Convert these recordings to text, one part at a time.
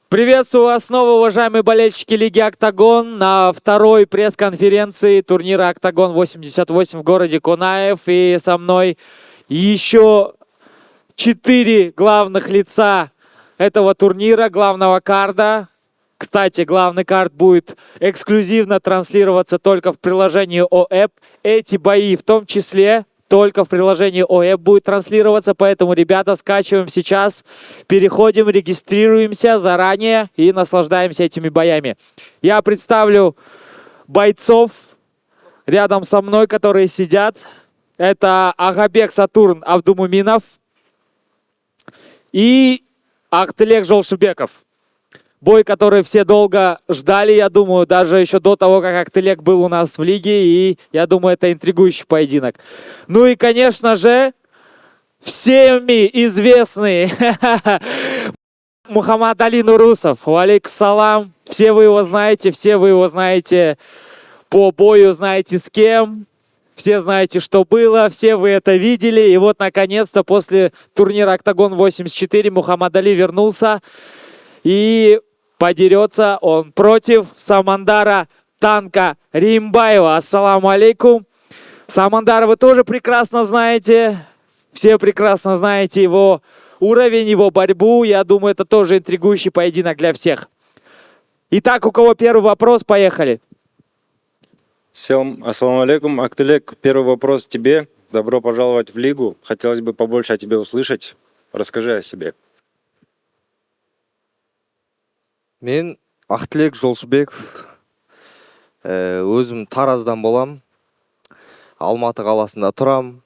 Приветствую вас снова, уважаемые болельщики Лиги Октагон, на второй пресс-конференции турнира Октагон 88 в городе Кунаев. И со мной еще 4 главных лица этого турнира, главного карда. Кстати, главный кард будет эксклюзивно транслироваться только в приложении ОЭП. Эти бои в том числе только в приложении ОЭП будет транслироваться, поэтому, ребята, скачиваем сейчас, переходим, регистрируемся заранее и наслаждаемся этими боями. Я представлю бойцов рядом со мной, которые сидят. Это Агабек Сатурн Абдумуминов и Актылек Жолшыбеков. Бой, который все долго ждали, я думаю, даже еще до того, как Актылек был у нас в лиге. И я думаю, это интригующий поединок. Ну и, конечно же, всеми известный Мухаммад Али Нурусов. Валейкум салам. Все вы его знаете по бою, знаете с кем. Все знаете, что было, все вы это видели. И вот, наконец-то, после турнира Октагон 84 Мухаммад Али вернулся. И подерется он против Самандара Танка Римбаева. Ассаламу алейкум. Самандара вы тоже прекрасно знаете. Все прекрасно знаете его уровень, его борьбу. Я думаю, это тоже интригующий поединок для всех. Итак, у кого первый вопрос? Поехали. Всем ассаламу алейкум. Актылек, первый вопрос тебе. Добро пожаловать в лигу. Хотелось бы побольше о тебе услышать. Расскажи о себе. Мен Актылек Жолшыбеков. Өзім Тараздан болам. Алматы қаласында тұрам.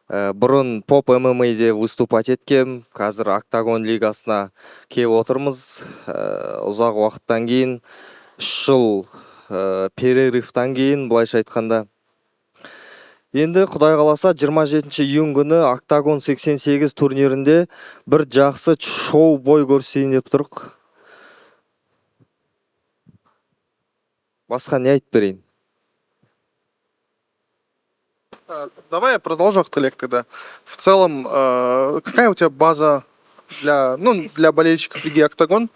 Бұрын поп ММА'де выступать еткем. Қазір Октагон лигасына келіп отырмыз. Ұзақ уақыттан кейін, 3 жыл перерывтан кейін, былайша айтқанда. Енді Құдай қаласа 27 июнь күні Октагон 88 турнирінде бір жақсы шоу бой көрсейін деп тұрық. Басқа не айтып берейін? Давай я продолжу, Актылек, тогда. В целом, какая у тебя база для болельщиков Лиги Октагон?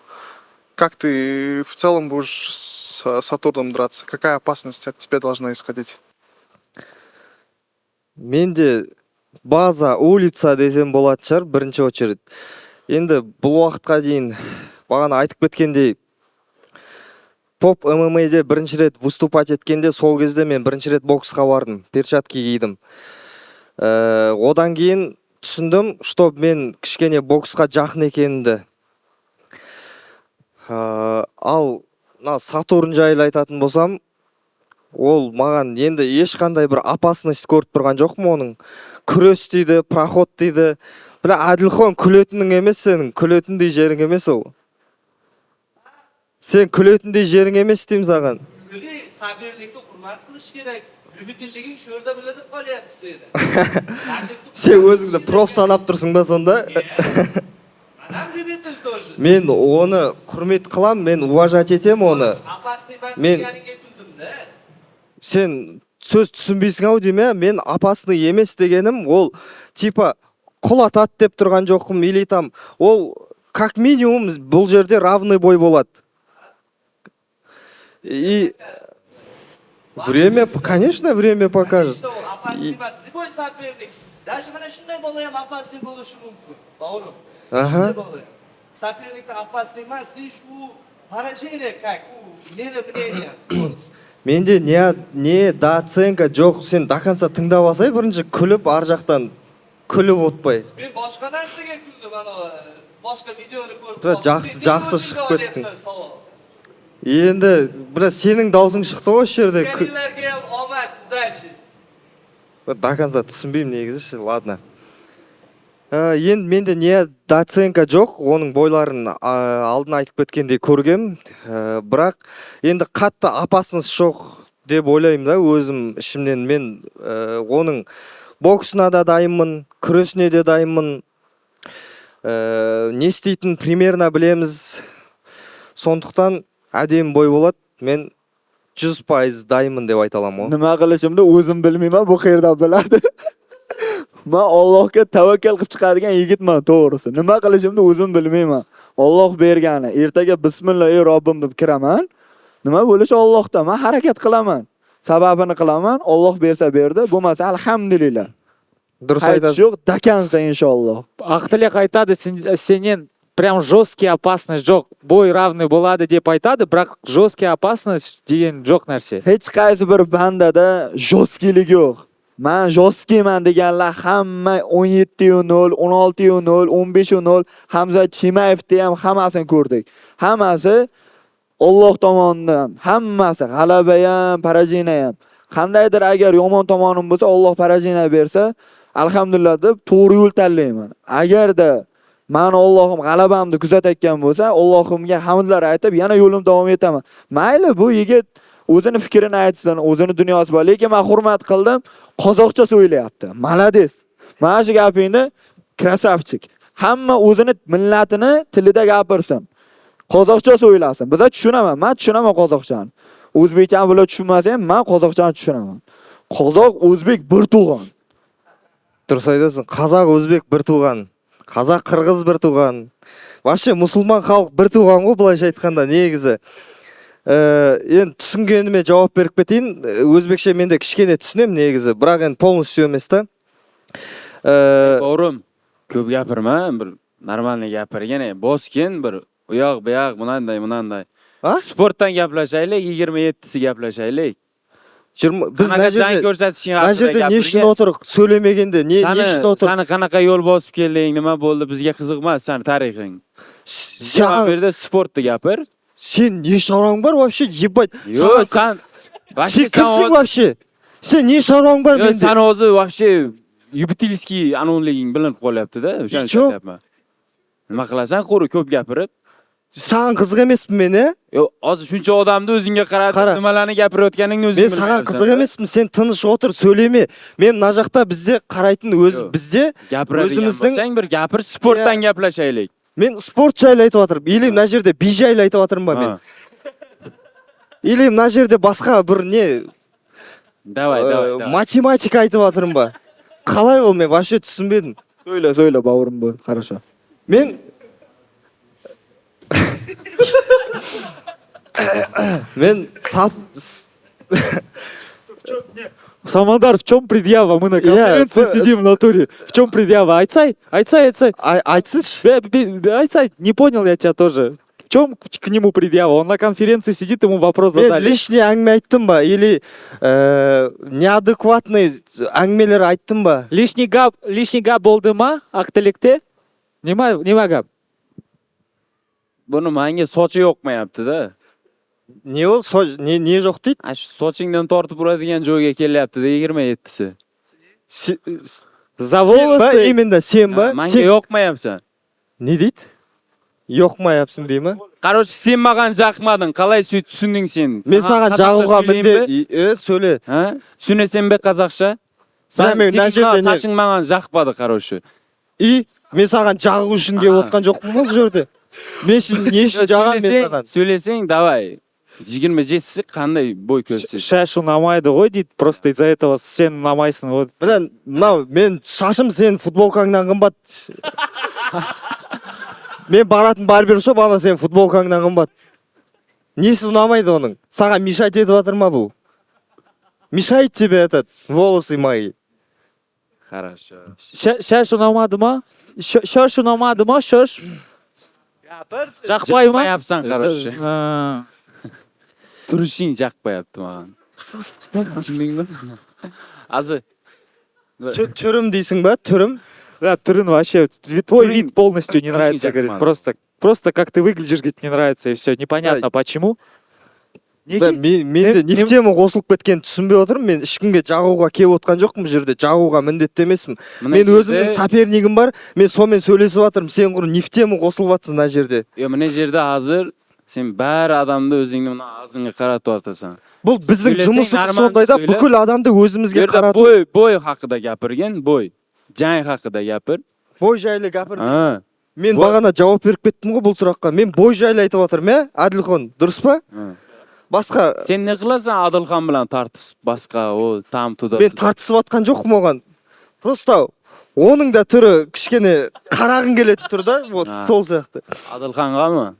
Как ты в целом будешь с Сатурном драться? Какая опасность от тебя должна исходить? Менде база, улица десем болатын шығар, бірінші очередь. Енді бұл уақытқа дейін бағана айтып кеткендей, поп ММА'де бірінші рет выступать еткенде, сол кезде мен бірінші рет боксқа бардым, перчатки кидім. Одан кейін түсіндім, что мен кішкене боксқа жақын екенімді. Ал Сатурн жайлы айтатын болсам, ол маған енді ешқандай бір опасность көріп тұрған жоқпын оның. Күрес дейді, проход дейді. Бірақ Әділхон күлетінің емес сенің, күлетіндей жерің емес ол. Сен күлетіндей жерің емес деймін саған. Sabirlikte hurmat qilish kerak. Ümitliliğin şurada biladi qolyapti seni. Сен өзіңді проф санап тұрсың ба сонда? Adam ümitli тоже. Мен оны құрмет қылам, мен уважать етем оны. Опасный бас Мен- дегенге күлдім да. Сен сөз түсінбейсің ау дейме? Мен опасный емес дегенім, ол типа құлатады деп тұрған жоқпын, или там ол как минимум бұл жерде равный бой болады. И время, конечно, время покажет. İşte o opasный бас. Любой соперник. Даже mana shunday bola ham opasный bo'lishi mumkin. To'g'ri. Ага. Shunday bola. Соперникda opasный emas, лишь u поражение как, у мнение. Менде не дооценка жоқ. Сен до конца тыңдап алсай, бірінші күліп, ар жақтан күліп отпай. Men boshqa narsaga kuldim, ana boshqa videoni ko'rib. Бірақ qoldim. жақсы Sen шығып nima кеттің. olyapsan, savol? Енді бірақ сенің даусың шықты ғой осы жерде. Kendilerге ham omad, удачи. До конца түсінбеймін негізі, ладно. Енді менде не доценка жоқ, оның бойларын алдын айтып кеткенде көргем. Бірақ енді қатты опасность жоқ деп ойлаймын да, өзім ішімнен. Мен оның боксына да дайынмын, күресіне де дайынмын. Не істейтін примерно білеміз. Сондықтан әдемі бой болады. Мен 100% дайынмын деп айта аламын. Nima qilishimni o'zim bilmayman, bu qayerdan biladi. Men Allohga tavakkal qilib chiqargan yigitman, to'g'risi. Nima qilishimni o'zim bilmayman. Alloh bergani. Ertaga bismillah ey Robbim deb kiraman. Nima bo'lishi Allohdan. Men harakat qilaman. Sababini qilaman. Alloh bersa berdi, bo'lmasa alhamdulillah. Дұрыс Aytish айтасың. yo'q, dakansa inshaalloh. Ақтілек айтады, сенен прям жесткий опасность жоқ. Бой равный болады деп айтады, бірақ жесткий опасность деген жоқ нәрсе. Hech qaysi bir bandada jostkilik yo'q. Men jostkiman deganlar hamma 17-0, 16-0, 15-0, Hamza Chimayevni ham hammasini ko'rdik. Hammasi Alloh tomonidan, hammasi g'alaba ham, parajina ham. Qandaydir agar yomon tomonim bo'lsa, Alloh parajina bersa, alhamdulillah deb to'g'ri yo'l tanlayman. Agarda meni Allohim g'alabamni kuzatayotgan bo'lsa, Allohimga hamdlar aytib, yana yo'lim davom etaman. Mayli, bu yigit o'zini fikrini aytsin, o'zini dunyosi bor, lekin men hurmat qildim, qozoqcha so'ylayapti. Malades. Mana shu gapingni krasavchik. Hamma o'zini millatini tilida gapirsin. Qozoqcha so'ylasin. Biz tushunaman, men tushunaman qozoqchani. O'zbekchani bular tushunmasa ham, men qozoqchani tushunaman. Qozoq, o'zbek bir tug'an. Дұрыс айтасың. Қазақ, өзбек бір туған. Қазақ, қырғыз бір туған. Вообще мұсылман халық бір туған ғой, былайша айтқанда негізі. Енді түсінгеніме жауап беріп кетейін. Өзбекше мен де кішкене түсінемін негізі, бірақ енді полностью емес та. Baurum, ko'p gapirma, bir normalniy gapirgin, boskin bir u yoq bu yoq bunday. Ha? Sportdan gaplashaylik, 27si gaplashaylik. Biz Qanaqa jang ko'rsatishing мына жерде не үшін отыр сөйлемегенде, не үшін отыр? Sani qanaqa yo'l bosib kelding, nima bo'ldi, bizga qiziq emas sani tarixing. Sen Yerda sportni gapir. не шаруаң бар вообще, ебать? Yo'q, sen Sen kimsің вообще? Sen не шаруаң бар менде? Sen hozir вообще yubtilskiy anonliging bilinib qolyapti-da, o'shani aytayapman. Nima qilasan, ko'p gapirib? Саған қызық емеспін мен, Yo'q, hozir shuncha odamni o'zingga qaratib, nimalarni gapirayotganingni o'zing Мен саған қызық емеспін, сен тыныш отыр, сөйлеме. Мен мына жақта бізде қарайтын бізде gapiradigan bo'lsang bir gapir, sportdan gaplashaylik. мен спорт жайлы айтып жатырмын. Или мына жерде би жайлы айтып жатырмын ба мен? Или мына жерде басқа бір не Давай. математика айтып жатырмын ба? Қалай ол, мен вообще түсінбедім. Söyle bavrum bu. Хорошо. Мен Самодар, в чем предъява? Мы на конференции сидим в натуре. В чем предъява? Айтсай. айтсыншы. Айтсай, не понял я тебя тоже. В чем к нему предъява? Он на конференции сидит, ему вопрос Мен задали. лишний әңгіме айттым ба? Или неадекватный әңгімелер айттым ба? Лишний гап болды ма Ақтілекте? Нема гап? Buni menga sochi yoqmayapti-da. Не ол? Не жоқ дейді? Shu sochingdan tortib uradigan joyga kelyapti-da 27si. За Сен ба? волосы. Именно сен ба? Menga yoqmayapsan. Не дейді? Yoqmayapsың дей ма? Qaror, sen mаған жақmadың. Qalay түсіндің сен? Мен саған жағуға сөйле. Түсінесің бе қазақша? Мен мына жерде не? Сашың маған жақпады, қарошы. Мен саған жағу үшін келіп отқан жоқпын ғой бұл жерде. Мен не үшін жағам мен саған? Сөйлесең, давай. 27-сі қандай бой көрсетесің? Шаш ұнамайды ғой дейді. Просто из-за этого сен ұнамайсың ғой. Мынау мен шашым сен футболкаңнан қымбат. Мен баратын барбершоп, ана сен футболкаңнан қымбат. Несі ұнамайды оның? Саған мешать етіп жатыр ма бұл? Мешает тебе этот волосы мои. Хорошо. Шаш ұнамады ма? Шаш ұнамады ма? Шаш? Жақпай ма? Жақпайапсан, қарошы. Тұрышың жақпайапты маған. Түсіндің бе? Азы. Түрім дейсің ба? Түрім? Да, түрін вообще, твой вид полностью не нравится, говорит. Просто как ты выглядишь, говорит, не нравится, и все. Непонятно почему. Менде нефтема қосылып кеткен түсінбей отырмын. Мен ешкімге жағуға келіп отқан жоқпын бұл жерде. Жағуға міндетті емеспін. Мен өзімнің сопернигім бар. Мен сонымен сөйлесіп жатырмын. Сен құр нефтема қосылып жатсың мына жерде. Мына жерде hazır сен бәр адамды өзіңді мына ağzыңа қаратып жатасың. Бұл біздің жұмысымыз сондай да, бүкіл адамды өзімізге қаратып. Бой хақында гапырген, бой. Жай хақында гапыр. Бой жайлы гапыр. Мен бағана жауап беріп кеттім ғой бұл сұраққа. Мен бой жайлы айтып жатырмын, Әділхан, дұрыс па? Басқа Сен не қыласың Адылхан білән тартыс, басқа о там туда. Мен тартысып жатқан жоқпын оған. Просто Оның да түрі кішкене қарағың келеді тұр да, вот Ha. сол сияқты. Adilxong'ami?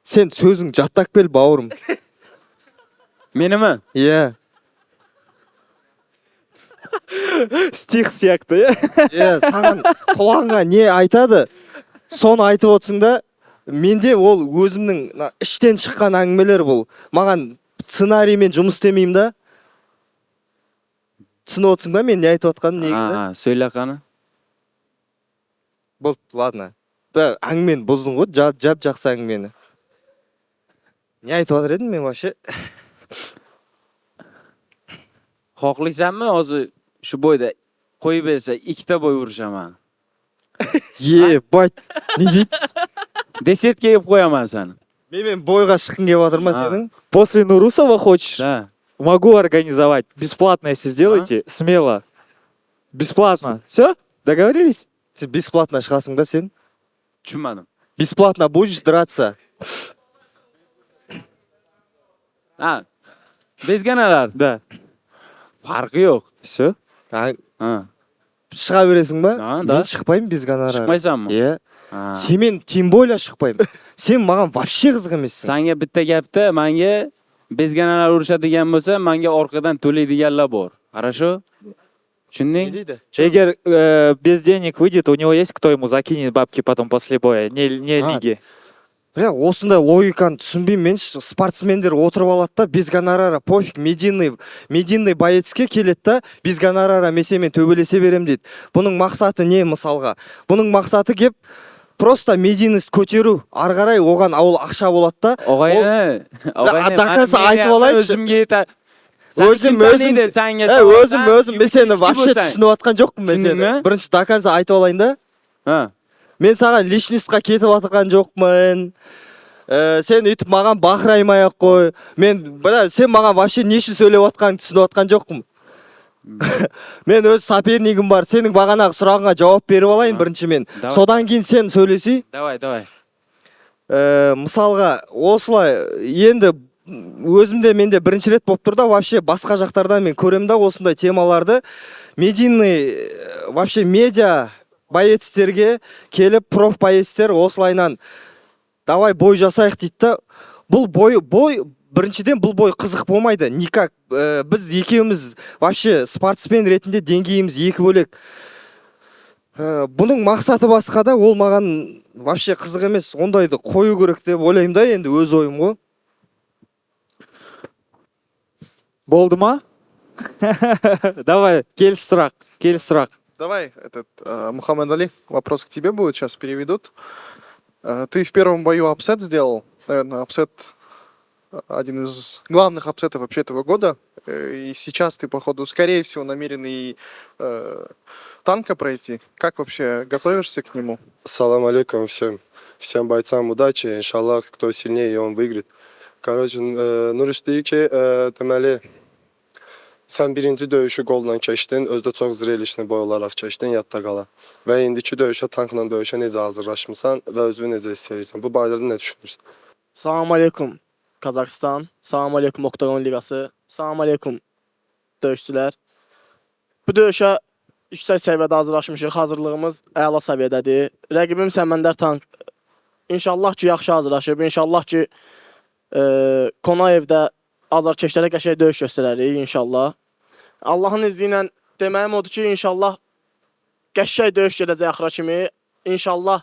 Сен сөзің жаттап кел, бауырым. Menimi? Иә. Стих сияқты, Саған құлағыңа не айтады, соны айтып отырсың да, менде ол өзімнің іштен шыққан әңгімелер бұл. Маған сценариймен жұмыс істемеймін да. Түсініп отырсың ба мен не айтып отқаным негізі? Сөйле қаны. Болды, ладно. Әңгімені бұздың ғой, жап жақсы әңгімені. Не айтып отыр едім мен вообще? Xohlaysanmi hozir shu bo'yda qo'yib bersa, ikkita bo'y urishaman. Ебать. Не дейді? Desetga yeb qo'yaman seni. Мен бойға шыққың келіп отыр ма сенің? После Нурусова хочешь? Да. Могу организовать. Бесплатно, если сделаете. Смело. Бесплатно. Все? Договорились? Сен бесплатно шығасың да сен? Tushunmadim. Бесплатно будешь драться? Ha. Bezganalar. Да. Farqi yo'q. Все? Ha. Шыға бересің ба? Да, да. Мен шықпаймын без гонорара. Chiqmaysanmi? Иә. Ha. Сен тем более шықпаймын. Сен маған вообще қызық емессің. Senga bitta gapda menga bezganalar urishadigan bo'lsa, menga orqadan to'laydiganlar bor. Хорошо? Tushunding? Егер без денег выйдет, у него есть кто ему закинет бабки потом после боя? Не лиги. Бля, осындай логиканы түсінбеймін. Мен спортсмендер отырып алады да, без гонорара, пофиг, медийный боецке келеді да, без гонорара мен төбелесе берем дейді. Бұның мақсаты не мысалға? Бұның мақсаты кеп просто медийность көтеру. Ары қарай оған ауыл ақша болады да. Og'ayni, До конца айтып алайыншы. O'zim Өзім мен сені вообще түсініп атқан жоқпын мен Түсіндің сені. ме? Бірінші до конца айтып алайын да. Ha. Мен саған личностьқа кетіп атқан жоқпын. Сен үйтіп маған бақыраймай ақ қой. Сен маған вообще не үшін сөйлеп атқаныңды түсініп атқан жоқпын. Мен өз сопернигім бар. Сенің бағанағы сұрағыңа жауап беріп алайын бірінші мен. Содан кейін сен сөйлесей. Давай. Мысалға, осылай енді өзімде менде бірінші рет болып тұр да, вообще басқа жақтардан мен көремін да осындай темаларды. Медийный, вообще медиа боецтерге келіп, проф боецтер осылайнан давай бой жасайық дейді да. Бұл бой біріншіден бұл бой қызық болмайды. Никак. Біз екеуміз вообще спортсмен ретінде деңгейіміз екі бөлек. Бұның мақсаты басқа да, ол маған вообще қызық емес. Ондайды қою керек деп ойлаймын да, енді өз ойым ғой. Болды ма? Давай, келіс сұрақ. Давай, Мухаммад Али, вопрос к тебе будет, сейчас переведут. Ты в первом бою апсет сделал, наверное, апсет один из главных апсетов вообще этого года. И сейчас ты, походу, скорее всего, намерен и танка пройти. Как вообще готовишься к нему? Салам алейкум всем бойцам удачи, иншаллах, кто сильнее, он выиграет. Короче, Nurush deyir ki, deməli, sən birinci döyüşü qolla keçdin, özdə çox zrelişli boy olaraq keçdin, yadda qala. Və indiki döyüşə, tankla döyüşə necə hazırlaşmısan və özünü necə hiss edirsən? Bu barədə nə düşünürsən? Salam aleykum Kazakistan, salam aleykum Oktagon Ligası, salam aleykum döyüşçülər. Bu döyüşə yüksək səviyyədə hazırlaşmışıq, hazırlığımız əla səviyyədədir. Rəqibim Səməndər Tank İnşallah ki, yaxşı hazırlaşıb, inşallah ki, Konayevdə azarkeşlərə qəşəng döyüş göstərərik inşallah. Allahın izni ilə deməyim odur ki, inşallah qəşəng döyüş gedəcək axıra kimi. İnşallah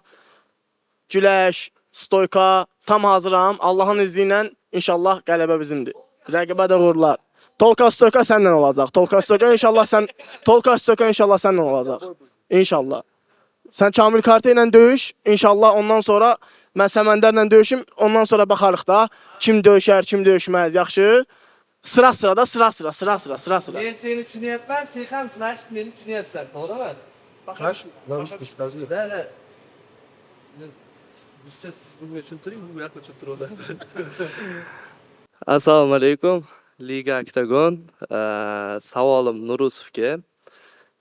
güləş, stoyka tam hazıram. Allahın izni ilə inşallah qələbə bizimdir. Rəqibə də uğurlar. Tolka stoyka səndən olacaq. Tolka stoyka inşallah səndən olacaq. İnşallah. Sən Kamil Kartə ilə döyüş, inşallah ondan sonra mən Səməndərlə döyüşüm, ondan sonra baxarıq da kim döyüşər, kim döyüşməz, yaxşı. Sıra. Men seni tushunayapman, sen ham значит meni tushunyapsan, to'g'rimi? Da. Siz bunga tushuntiring, bu yoqqa tushuntiruvdi. Assalomu alaykum. Liga Oktagon. Savolim Nurusovga.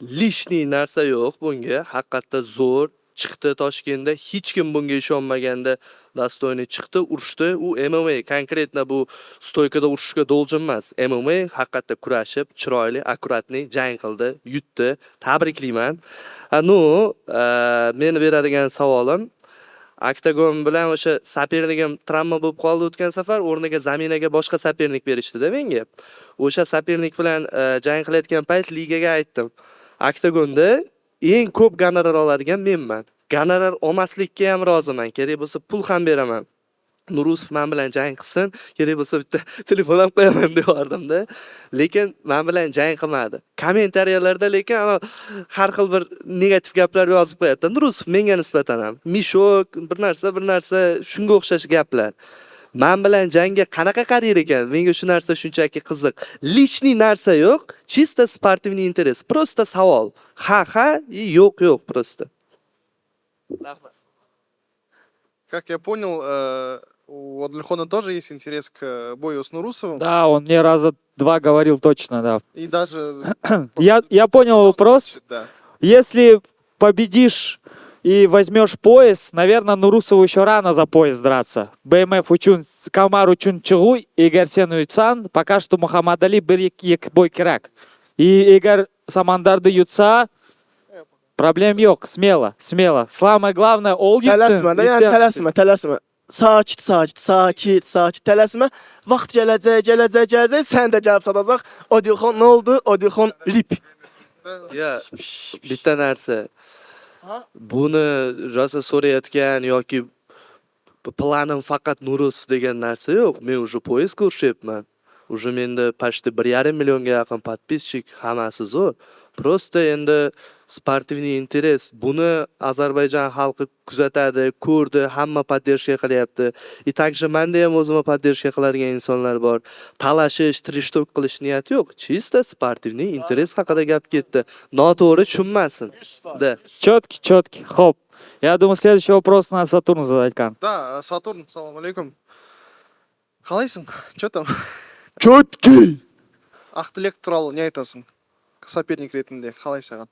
Lishniy narsa yo'q bunga. Haqiqatda zo'r, chiqdi Toshkentda. Hech kim bunga ishonmaganda Dostoyniy chiqdi, urushdi. U MMA konkretno bu stoykada urushga do'ljin emas. MMA haqiqatda kurashib, chiroyli, akkuratniy jang qildi, yutdi. Tabriklayman. Meni beradigan savolim Oktagon bilan o'sha sapernigim travma bo'lib qoldi o'tgan safar, o'rniga zaminaga boshqa sapernik berishdi-da menga. O'sha sapernik bilan jang qilayotgan payt ligaga aytdim. Oktagonda eng ko'p gonorar oladigan menman. Gonorar olmaslikka ham roziman. Kerak bo'lsa pul ham beraman. Nurusov men bilan jang qilsin, kerak bo'lsa bitta telefon ham qo'yaman deyordim-da. Lekin men bilan jang qilmadi. Kommentariyalarda lekin har xil bir negativ gaplar yozib qo'yapti. Nurusov menga nisbatan ham mishok, bir narsa shunga o'xshash gaplar. Men bilan jangga qanaqa qarar ekan? Menga shu narsa shunchaki qiziq. Lishniy narsa yo'q, чисто sportivniy interes. Просто savol. Ha, yo'q, просто. Как я понял, у Адлихона тоже есть интерес к бою с Нурусовым. Да, он мне раза 2 говорил точно, да. И даже... Я понял вопрос. Да. Если победишь и возьмешь пояс, наверное, Нурусову еще рано за пояс драться. БМФ uchun, Kamar uchun chiqu, eğer sen yutsan, пока что Muhammad Ali bir boy kerak. И eğer Samandar'da yutsa, problem yok, смело. Самое главное, ol gitsin. Tələsmə. Sakit. Tələsmə. Vaxt gələcək. Sən də gəlib satacaq. Odilxon nə oldu? Odilxon rip. Ya, bitta narsa. Buni rosa so'rayotgan yoki planim faqat Nurusov degan narsa yo'q. Men уже poyez ko'rishyapman. Уже menda почти 1,5 millionga yaqin подписчик, hammasi zo'r. Просто endi sportivniy interes. Buni Ozarbayjon xalqi kuzatadi, ko'rdi, hamma поддержка qilyapti. И также menda ham o'zimga поддержка qiladigan insonlar bor. Talashish, trishtok qilish niyati yo'q. Чисто sportivniy interes haqida gap ketdi. Noto'g'ri tushunmasin. Da. Четкий. Хоп. Я думаю, следующий вопрос на Сатурн задать, Кан. Да, Сатурн, салам алейкум. Қалайсың? Че там? Четкий. Ақтілек туралы не айтасың? Соперник ретінде қалай саған?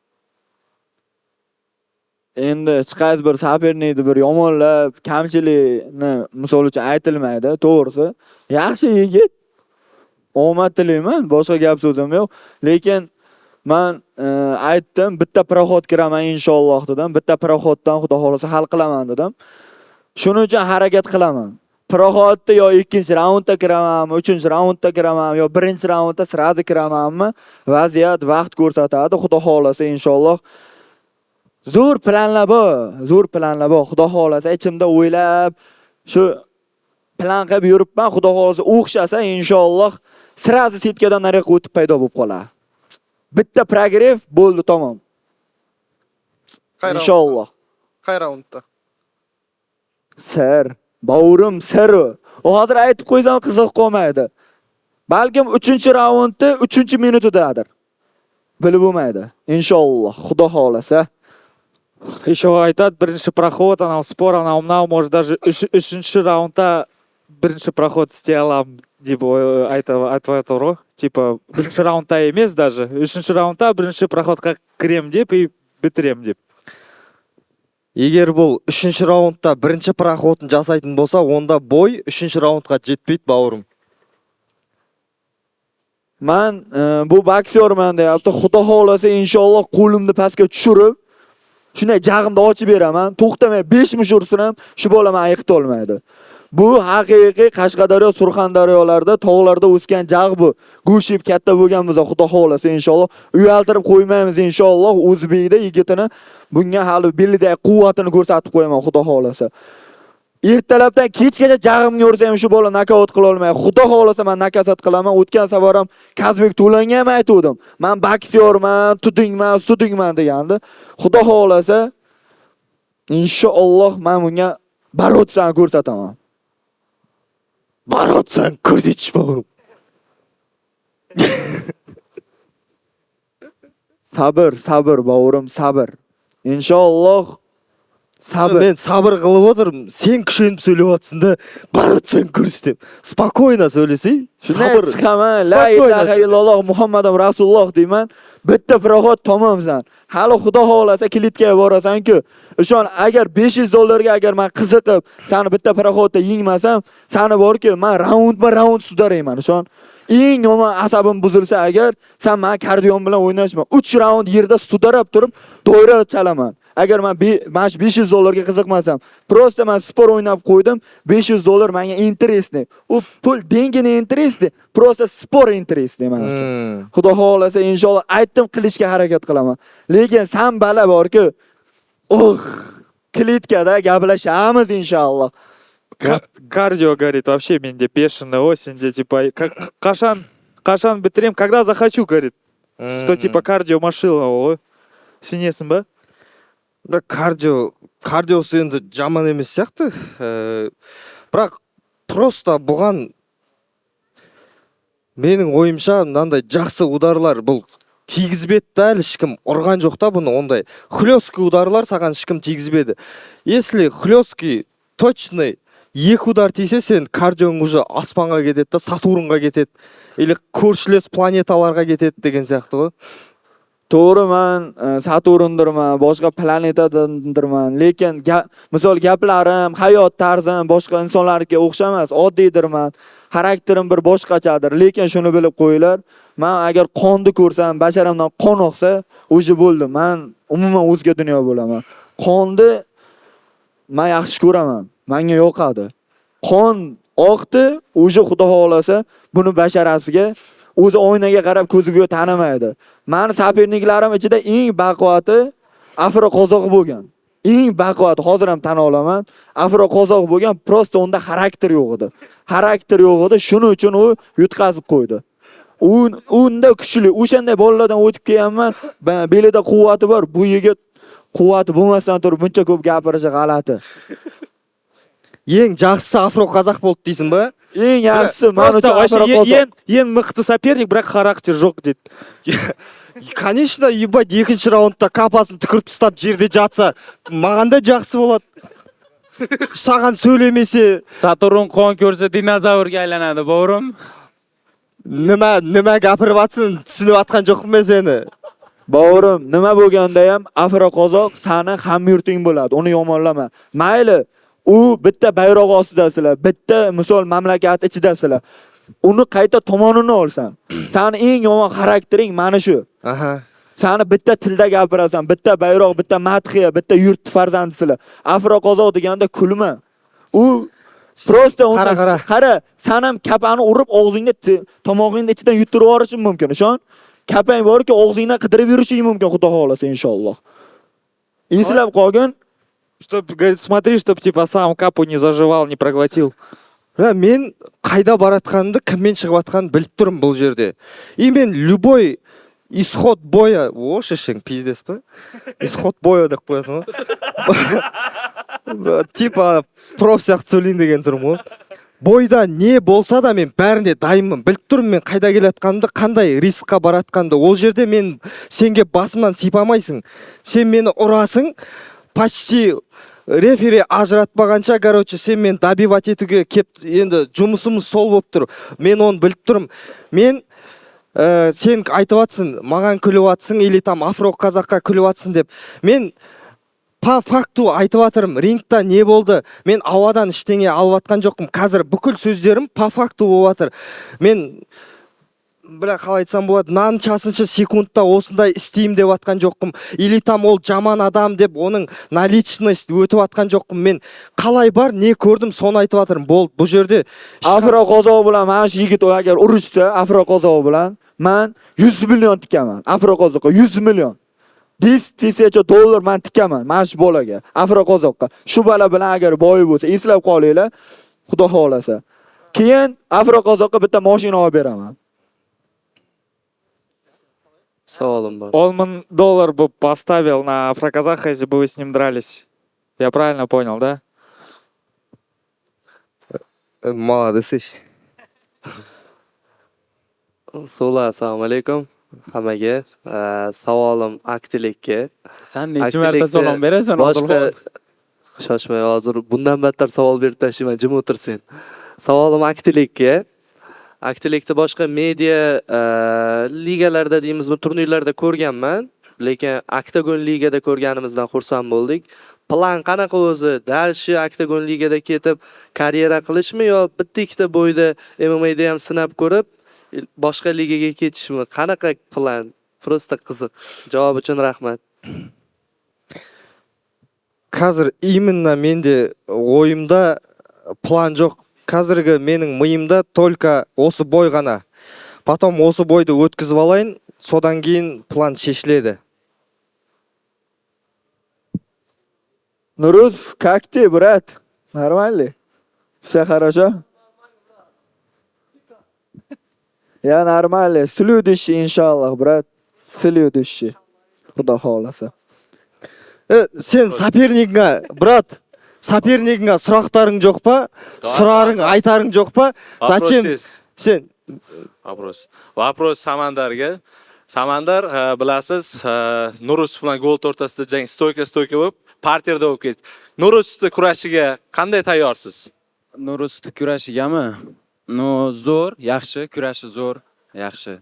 Endi chiqadi bir sapernikni bir yomonlab, kamchilikni misol uchun aytilmaydi, to'g'risi. Yaxshi yigit. Omad tilayman, boshqa gap so'zim yo'q. Lekin men aytdim, bitta proxod kiraman inshaalloh dedim. Bitta proxoddan xudo xolasa hal qilaman dedim. Shuning uchun harakat qilaman. Proxodda yo 2-raundda kiramanmi, 3-raundda kiramanmi, yo 1-raundda sirazi kiramanmi, vaziyat vaqt ko'rsatadi. Xudo xolasa inshaalloh. Zo'r planlar bor. Xudo xolasa ichimda o'ylab, shu plan qilib yuribman. Xudo xolasa o'xshasa inshaalloh sirazi setkadan nariga o'tib paydo bo'lib qoladi. Bitta progress bo'ldi, tamom. Inshaalloh. Qay raundda? Sir, bavrim sir. O hozir aytib qo'ysam qiziq qolmaydi. Balkim 3-raundda 3-minutidadir. Bilib bo'lmaydi. Inshaalloh, Xudo xolasa. Еще айтат, бірінші проход, анау спор, анау мынау, может даже 3-ші раундта бірінші проход істей аламын деп айтып ғой. Типа, 1-ші раундта емес даже. 3-ші раундта 1-ші проходқа кірем деп и бітірем деп. Егер бұл 3-ші раундта 1-ші проходын жасайтын болса, онда бой 3-ші раундқа жетпейді, бауырым. Men bu boksyorman deyapti. Xudo xolasa inshaalloh qo'limni pastga tushirib, shunday jag'imni ochib beraman. To'xtamay 5 mush ursin ham shu bola meni yiqita olmaydi. Bu haqiqiy Qashqadaryo, Surxondaryolarda, tog'larda o'sgan jag' bu. Go'shib katta bo'lgan bo'lsa, Xudo xolasa inshaalloh uyaltirib qo'ymaymiz inshaalloh. O'zbekda yigitini bunga hali belida quvvatini ko'rsatib qo'yaman, Xudo xolasa. Ertalabdan kechgacha jag'imga ursa ham shu bola nokaut qila olmaydi. Xudo xolasa men nokaut qilaman. O'tgan safar ham Kazbek To'langa ham aytdim. Men boksyorman, sudingman degandi. Xudo xolasa inshaalloh men bunga barotsan ko'rsataman. Barotsan ko'rsatish bor. Sabr bavrim, sabr. Inshaalloh Men sabr qilib o'tirdim. Sen kuchayib сөйләватсың-да, barotsan ko'rsatib. Spokойно сөйлесей. Sabr chiqaman. La ilaha illalloh Muhammadim Rasululloh deyman. bitta parоход tamomsan. Hali xudo xolasa klitga borasan-ku. Ishon, agar 500 dollarga agar men qiziqib, seni bitta parоходda yengmasam, seni borki, men raund sudarayman. Ishon, eng yomon asabim buzilsa agar, sen men kardion bilan o'ynashma. 3 raund yerda sudarab turib, doira chalaman. Agar men 500 dollarga qiziqmasam, просто men sport o'ynab qo'ydim, 500 dollar menga интересный. U pul dengini интересный, просто sport интересный men uchun. Xudo xolasa inshaalloh aytdim qilishga harakat qilaman. Lekin san bala borki, klitkada gaplashamiz inshaalloh. Кардио, говорит, вообще менде бешеная осень, где типа, Кашан битрем, когда захочу, говорит. Что типа кардио машина, о. Сенесің ба? Кардиосы енді жаман емес сияқты. Бірақ просто бұған менің ойымша мынандай жақсы ударлар бұл тигізбеді да, ешкім ұрған жоқ та бұны ондай. Хлёсткий ударлар саған ешкім тигізбеді. Если хлёсткий точный 2 удар тисе, сен кардионың уже аспанға кетеді да, Сатурнға кетеді. Или көршілес планеталарға кетеді деген сияқты ғой. To'g'ri, men Saturndirman, boshqa planetadandirman, lekin misol gaplarim, hayot tarzim boshqa insonlarga o'xshamas, oddiydirman. Xarakterim bir boshqachadir, lekin shuni bilib qo'yinglar. Men agar qonni ko'rsam, basharamdan qon oqsa, o'zi bo'ldi. Men umuman o'zga dunyo bo'laman. Qonni men yaxshi ko'raman. Menga yoqadi. Qon oqdi, o'zi xudo xolasa buni basharasiga o'zi oynaga qarab ko'ziga tanimaydi. Meni saperniklarim ichida eng baquvvati Afro-Qozoq bo'lgan. Eng baquvvati, hozir ham tan olaman, Afro-Qozoq bo'lgan, prosta unda xarakter yo'q edi. Xarakter yo'q edi, shuning uchun u yutqazib qo'ydi. Unda kuchli, o'shanday bolalardan o'tib kelganman, belida quvvati bor, bu yigit quvvati bo'lmasdan turib buncha ko'p gapirishi g'alati. Eng yaxshisi Afro-Qozoq bo'ldi deysizmi? Eng yaxshisi men uchun Afro-Qozoq. Eng mıқты соперник, бірақ характер жоқ дейді. Конечно, ебать, екінші раундта капасын түкіріп тастап жерде жатса, маған да жақсы болады. Саған сөйлемесе, Saturn qon ko'rsa dinozavrga aylanadi, bo'g'rim. nima gapirib atsin, tushunib atgan jo'qman men seni. Bo'g'rim, nima bo'lganda ham Afro-Qozoq seni hamyurting bo'ladi. Uni yomonlama. Mayli, u bitta bayroq ostidasizlar, bitta misol mamlakat ichidasizlar. Uni qayta tomonini olsan. Seni eng yomon xaraktering mana shu. Seni bitta tilda gapirasan, bitta bayroq, bitta madhiya, bitta yurt farzandisizlar. Afro-Qozoq deganda kulma. U prosta qara, sen ham kapani urib og'zingga, tomog'ingni ichidan yuttirib yuborishing mumkin. Ishon, kapang borki og'zingdan qidirib yurishing mumkin, xudo xolasa inshaalloh. Eslab qolgin. Чтоб, говорит, смотри, чтоб типа сам капу не заживал, не проглотил. Men qayda baratganimni, kimмен chiqib atganimni bilib turib бұл жерде. И мен любой исход боя, шешең пиздес па? Исход боя деп қоясың ғой. Типа проф сияқты сөйлейін деген тұрмын ғой. Бойда не болса да мен бәріне дайынмын. Біліп тұрмын мен қайда келатқанымды, қандай рискқа баратқанымды. Ол жерде мен сенге басымнан сипамайсың. Сен мені ұрасың, почти рефери ажыратпағанша, короче, сен мен добивать етуге кеп, енді жұмысымыз сол болып тұр. Мен оны біліп тұрмын. Мен сен айтып атсың, маған күліп атсың, или там Афро-Қазаққа күліп атсың деп. Мен по факту айтып атырмын, рингта не болды? Мен ауадан іштеңе алып атқан жоқпын. Қазір бүкіл сөздерім по факту болып атыр. Мен бірақ қалай айтсам болады, наншасыншы секундта осындай істеймін деп атқан жоқпын. Или там ол жаман адам деп оның наличность өтіп атқан жоқпын. Мен қалай бар, не көрдім, соны айтып атырмын. Болды, бұл жерде Afro-Qozoq bilan mana shu yigit agar urushsa, Afro-Qozoq bilan men 100 million tikaman. Afro-Qozoqqa 100 million. 10,000 dollar men tikaman mana shu bolaga, Afro-Qozoqqa. Shu bola bilan agar boy bo'lsa, eslab qolinglar, xudo xolasa. Keyin Afro-Qozoqqa bitta mashina olib beraman. Savolim bor. $10,000 бы поставил на Афро-Казаха, если бы вы с ним дрались. Я правильно понял, да? Молодец. Assalomu alaykum hammaga. Savolim aktilikka. Sen necha marta salom berasan, Boshqa shoshmay hozir bundan battar savol berib tashlayman, jim o'tirsin. Savolim aktilikka. Aktillikni boshqa media ligalarda deymizmi, turnirlarda ko'rganman, lekin Octagon ligada ko'rganimizdan xursand bo'ldik. Plan qanaqa o'zi? Dal shu Octagon ligada ketib karyera qilishmi yo bitta ikkita bo'yda MMA da ham sinab ko'rib boshqa ligaga ketishmi? Qanaqa plan? Prosta qiziq. Javob uchun rahmat. Қазір именно менде ойымда план жоқ. Қазіргі менің миымда только осы бой ғана. Потом осы бойды өткізіп алайын, содан кейін план шешіледі. Нурусов, как ты, брат? Нормально? Все хорошо? Я нормально. Следующий, иншаллах, брат. Следующий. Куда холоса. Сен сопернигіңе, брат, сопернигіңе сұрақтарың жоқ па? Сұрарың, айтарың жоқ па? Зачем сен? Вопрос Samandarga. Samandar, bilasiz, Nurusov bilan gol o'rtasida jang stoyka bo'lib, parterda bo'lib ketdi. Nurusov kurashiga qanday tayyorsiz? Nurusov kurashigami? No, zo'r, yaxshi, kurashi zo'r, yaxshi.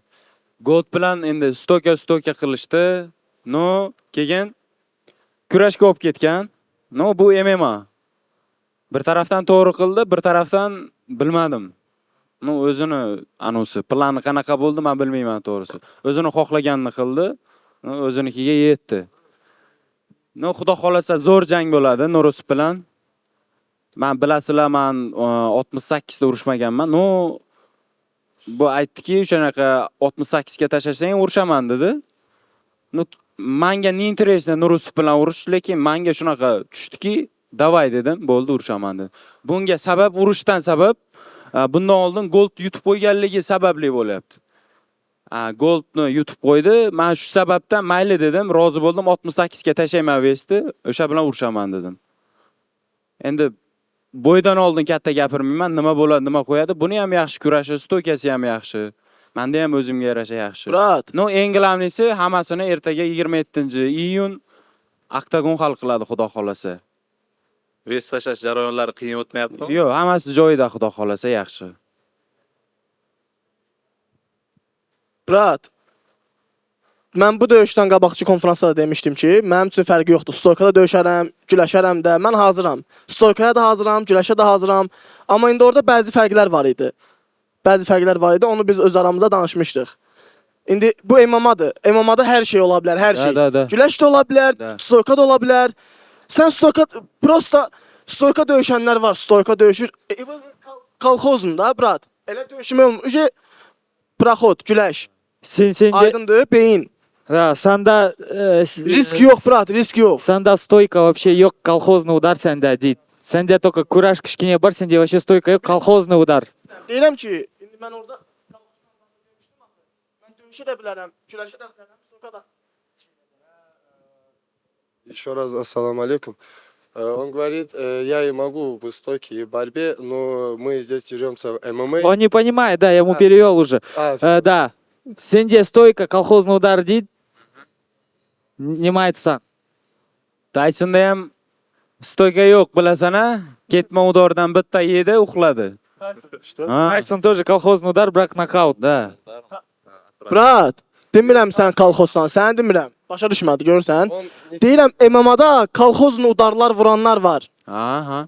Gold bilan endi stoyka qilishdi. No, keyin kurashga olib ketgan. No, bu MMA. Bir tarafdan to'g'ri qildi, bir tarafdan bilmadim. No, o'zini anusi, plani qanaqa bo'ldi, men bilmayman to'g'risi. O'zini xohlaganini qildi, o'zinikiga yetdi. No, xudo xolasa zo'r jang bo'ladi Nurusov bilan. Men bilasizlar, men 68 da urushmaganman. No, bu aytdiki, o'shanaqa 68 ga tashlasang urushaman dedi. No, menga ne interesda Nurusov bilan urush, lekin menga shunaqa tushdiki, davay dedim, bo'ldi urushaman dedim. Bunga sabab urushdan sabab bundan oldin gold yutib qo'yganligi sababli bo'lyapti. Goldni yutib qo'ydi. Men shu sababdan mayli dedim, rozi bo'ldim, 68 ga tashlayman vesti, o'sha bilan urushaman dedim. Endi bo'ydan oldin katta gapirmayman, nima bo'ladi, nima qo'yadi. Buni ham yaxshi kurashi, stoykasi ham yaxshi. Menda ham o'zimga yarasha yaxshi. Brat, No, eng glavnisi hammasini ertaga 27-iyun Octagon hal qiladi, xudo xolasa. Vest tashlash jarayonlari qiyin o'tmayaptimi? Yo'q, hammasi joyida, xudo xolasa yaxshi. brat. Mən bu döyüşdən qabaqçı konferansda demişdim ki, mənim üçün fərqi yoxdur. Stoykada döyüşərəm, güləşərəm də, mən hazıram. Stoykaya da hazıram, güləşə də hazıram. Amma indi orada bəzi fərqlər var idi. Onu biz öz aramızda danışmışdıq. İndi bu MMA-dır. MMA-da hər şey ola bilər, hər şey. Da. Güləş də ola bilər, stoyka da ola bilər. Sən stoyka döyüşənlər var, stoyka döyüşür. Kolxozunda, brat. Elə döyüşmə olmuş. Proxod, güləş. Сенде Aydındır, beyin. да, санда Risk yok, brat, risk yok. Санда стойка вообще yok, колхозный удар санда дейді. Сенде только кураж кішкене бар, сенде вообще стойка yok, колхозный удар. Deyirəm ki, indi mən orada mən döyüşə də bilərəm, güləşə də bilərəm, stoyka da. Еще раз ассаламу алейкум. Он говорит, я и могу в стойке и борьбе, но мы здесь деремся в ММА. Он не понимает, да, я ему перевел уже. Да, сенде стойка, колхозный удар дейді. Немайтсан. Taysonda ham stoyka yo'q, bilasana. Ketma udordan bitta yedi, uxladi. Что? Тайсон тоже колхозный удар, бірақ нокаут. Da. Brat, demirəm sən kolxozsan, səni demirəm. Başa düşmədi, görürsən? Deyirəm, MMA-da kolxozun udarlar vuranlar var. Aha.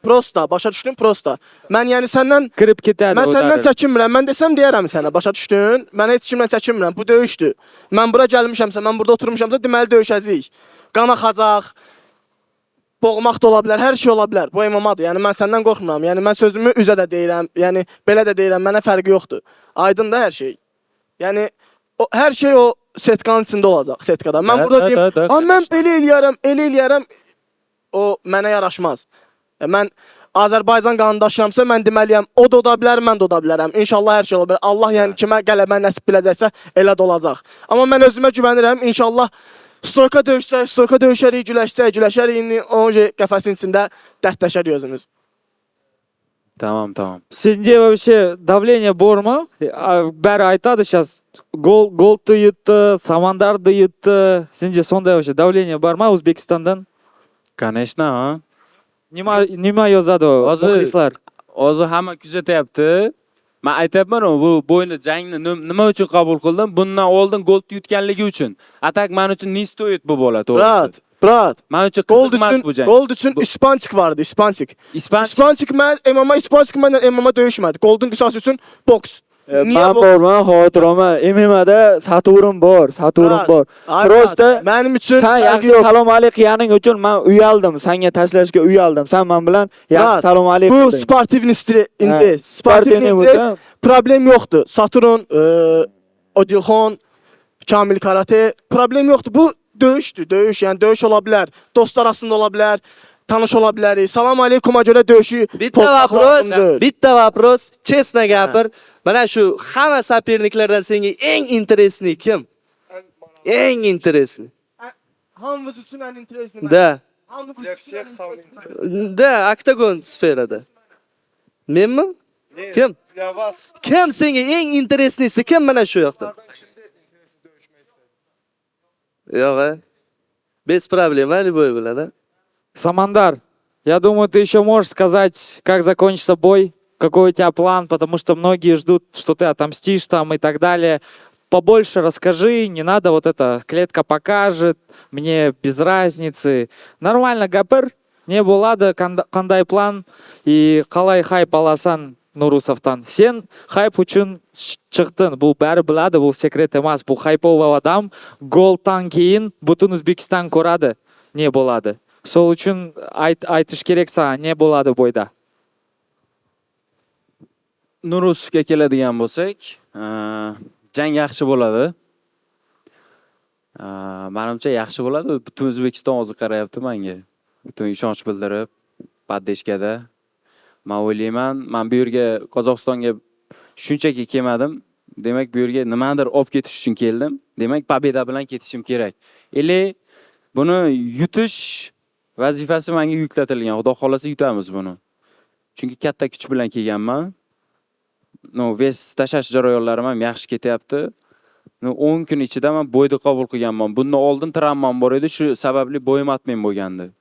Prosta, başa düşdün, prosta. Mən yəni səndən Kırıp кетеді Mən səndən udarı. çəkinmirəm. Mən desəm deyərəm sənə, başa düşdün? Mən heç kimlə çəkinmirəm. Bu döyüşdür. Mən bura gəlmişəmsə, mən burada oturmuşamsa, deməli döyüşəcəyik. Qan axacaq. Boğmaq da ola bilər, hər şey ola bilər. Bu MMA-dır. Yəni mən səndən qorxmuram. Yəni mən sözümü üzə də deyirəm. Yəni belə də deyirəm. Mənə fərqi yoxdur. Aydındır hər şey. Yəni hər şey o setkanın içində olacaq, setkada. Mən burada deyim, mən belə eləyərəm. O mənə yaraşmaz. Mən Azərbaycan qanundaşıyamsa, mən deməliyəm, o da oda bilər, mən də oda bilərəm. İnşallah hər şey ola bilər. Allah yəni kimə qələbə nəsib biləcəksə, elə də olacaq. Amma mən özümə güvənirəm. İnşallah stoyka döyüşərik, güləşərik. İndi o qəfəsin içində dərdləşərik özümüz. Tamam. Сенде вообще давление бар ма? Бәрі айтады сейчас. Голды йытты, Самандарды йытты. Сенде сондай вообще давление бар ма Өзбекстандан? Конечно, ha. Nima yozadi muxlislar? Hozir hamma kuzatyapti. Men aytyapman, bu bo'yni jangni nima uchun qabul qildim? Bundan oldin gold yutganligi uchun. Atak men uchun не стоит bu bola, to'g'risi. Brat. Men uchun Gold qiziq emas üçün, bu jang. gold üçün İspançık vardı, İspançık. İspançık mən MMA İspançık məndən MMA döyüşmədi. Goldun qisası üçün boks. Men borman, xotirama. MMAda Saturn bor, Brat, bor. ay, Prosta brat, mənim üçün sen yaxshi salom alik qilganing uchun men uyaldim. Senga tashlashga uyaldim. Sen men bilan yaxshi Brat, salom alik bu qilding. sportiv interes. Sportiv sportivniy interes. bo'lsa- Problem yoxdur. Saturn, Odilxon, Kamil Karate problem yoxdur. Bu döyüşdür, döyüş. Yəni döyüş ola bilər, dost arasında ola bilər, tanış ola bilərik. Salam aleykuma görə döyüşü Bitta vapros, chestno gapir. Mana shu hamma saperniklardan senga eng interesli kim? Eng interesli. Hamımız üçün ən interesli. Da. Hamımız üçün ən interesli. Da, oktagon sferada. Menmi? Kim? Kim senga eng intereslisi kim mana shu yoqda? Yo'q. Без проблем, любой bilan, да? Самандар, я думаю, ты еще можешь сказать, как закончится бой, какой у тебя план, потому что многие ждут, что ты отомстишь там и так далее. Побольше расскажи, не надо вот это, клетка покажет, мне без разницы. Нормально, гапыр, не болады, қандай план и қалай хайп аласан Нурусовтан. Сен хайп үшін шықтың, бұл бәрі білады, бұл секрет емес, бұл хайповый адам, голтан кейін бүтін Өзбекстан көрады, не болады. Сол үшін айтыш керек саған, не болады бойда? Nurusovga keladigan bo'lsak, jang yaxshi bo'ladi. Menimcha yaxshi bo'ladi. Butun O'zbekiston o'zi qarayapti menga. Butun ishonch bildirib, paddeshkada. Men o'ylayman, men bu yerga Qozog'istonga shunchaki kelmadim. Demak, bu yerga nimadir olib ketish uchun keldim. Demak, pobeda bilan ketishim kerak. Buni yutish vazifasi menga yuklatilgan. Xudo xolasa yutamiz buni. Chunki katta kuch bilan kelganman. Ves tashash jarayonlarim ham yaxshi ketyapti. 10 kun ichida men bo'yni qabul qilganman. Bundan oldin travmam bor edi, shu sababli bo'yim atmay bo'lgandi.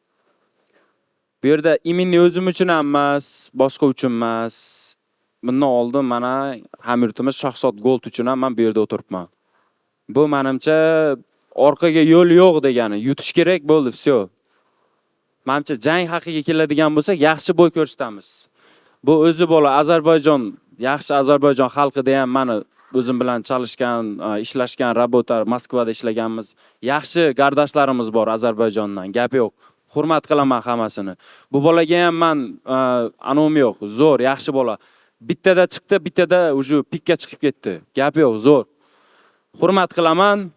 Bu yerda imminni o'zim uchun emas, boshqa uchun emas. Bundan oldin mana hamyurtimiz Shahzod Gold uchun ham men bu yerda o'tiribman. Bu menimcha orqaga yo'l yo'q degani, yutish kerak bo'ldi, всё. Menimcha jang haqiga keladigan bo'lsak, yaxshi bo'y ko'rsatamiz. Bu o'zi bola Ozarbayjon, yaxshi Ozarbayjon xalqida ham meni o'zim bilan chalishgan, ishlashgan, rabota Moskvada ishlaganmiz. Yaxshi gardashlarimiz bor Ozarbayjondan, gap yo'q. Hurmat qilaman hammasini. Bu bolaga ham men anom yo'q, zo'r, yaxshi bola. Bittada chiqdi, bittada uje pikka chiqib ketdi. Gap yo'q, zo'r. Hurmat qilaman.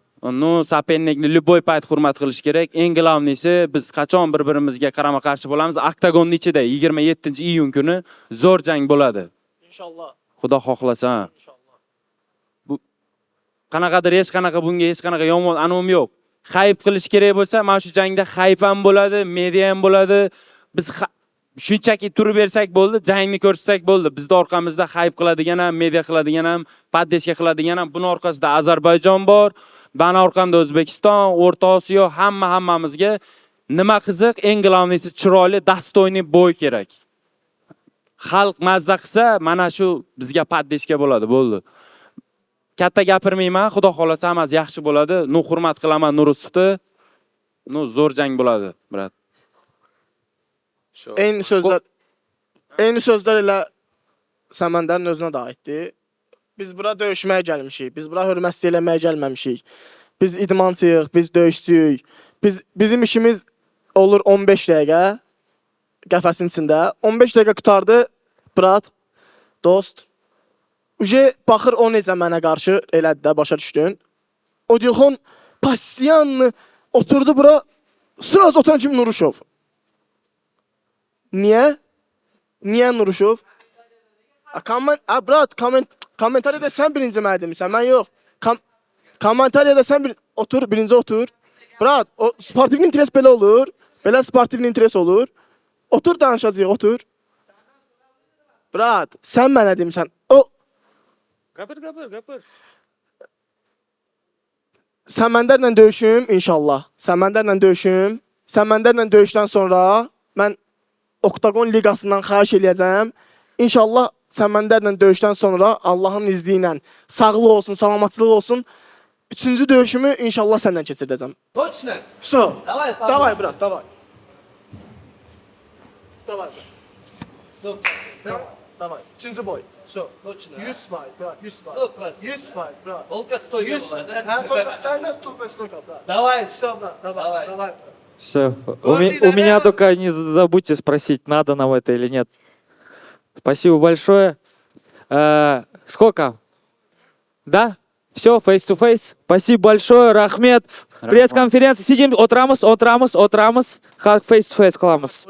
Sapennikni любой payt hurmat qilish kerak. Eng glavnisi biz qachon bir-birimizga qarama-qarshi bo'lamiz? Oktagonning ichida 27-iyun kuni zo'r jang bo'ladi. İnşallah. Xudo xohlasa. Bu qanaqadir hech qanaqa bunga hech qanaqa yomon anom yo'q. Hayp qilish kerak bo'lsa, mana shu jangda hayp ham bo'ladi, media ham bo'ladi. Biz shunchaki turib bersak bo'ldi, jangni ko'rsatsak bo'ldi. Bizda orqamizda hayp qiladigan ham, media qiladigan ham, paddeshga qiladigan ham, buning orqasida Ozarbayjon bor. Bana orqamda O'zbekiston, O'rta Osiyo, hammamizga nima qiziq, eng glavnisi chiroyli, dastoyniy bo'y kerak. Xalq mazza qilsa, mana shu bizga paddeshga bo'ladi, bo'ldi. Katta gapirmayman, Xudo xolasa hammasi yaxshi bo'ladi. Hurmat qilaman Nurusovni. Zo'r jang bo'ladi, brat. Eyni sözlər ilə Səməndərin özünə də aiddir. Biz bura döyüşməyə gəlmişik. Biz bura hörmət eləməyə gəlməmişik. Biz idmançıyıq, biz döyüşçüyük. Bizim işimiz olur 15 dəqiqə qəfəsin içində. 15 dəqiqə qutardı, brat, dost. Uje baxır o necə mənə qarşı elədi də, başa düşdün. Odilxon pasiyanlı oturdu bura, sırası oturan kimi Nuruşov. Niyə? Niyə Nuruşov? Brat, komentariyada sən birinci mənə demişsən, mən yox. Komentariyada sən birinci otur. Brat, o sportiv interes belə olur. Belə sportiv interes olur. Otur danışacağıq, otur. Brat, sən mənə demişsən. Qapır. Səməndərlə döyüşüm inşallah. Səməndərlə döyüşüm. Səməndərlə döyüşdən sonra mən Oktagon liqasından xahiş eləyəcəm. İnşallah Sən məndərlə döyüşdən sonra Allahın izni ilə sağlıq olsun, salamatçılıq olsun. Üçüncü döyüşümü inşallah səndən keçirdəcəm. Точно? Все. Давай, папа. Давай, brat, давай. Давай. Стоп. Давай. Üçüncü boy. Все, точно. 100 fight, brat, 100 fight. 100%. 100 fight, brat. Только стойка 100. была, да? Ha, topa, sen de topa, topa, brat. Давай. Все, brat, давай, Давай. давай. Все. У меня только не забудьте спросить, надо нам это или нет. Спасибо большое. Сколько? Да? Все, face-to-face. Спасибо большое, рахмет. Пресс-конференция. Сидим, отырамыз. Как face-to-face қыламыз.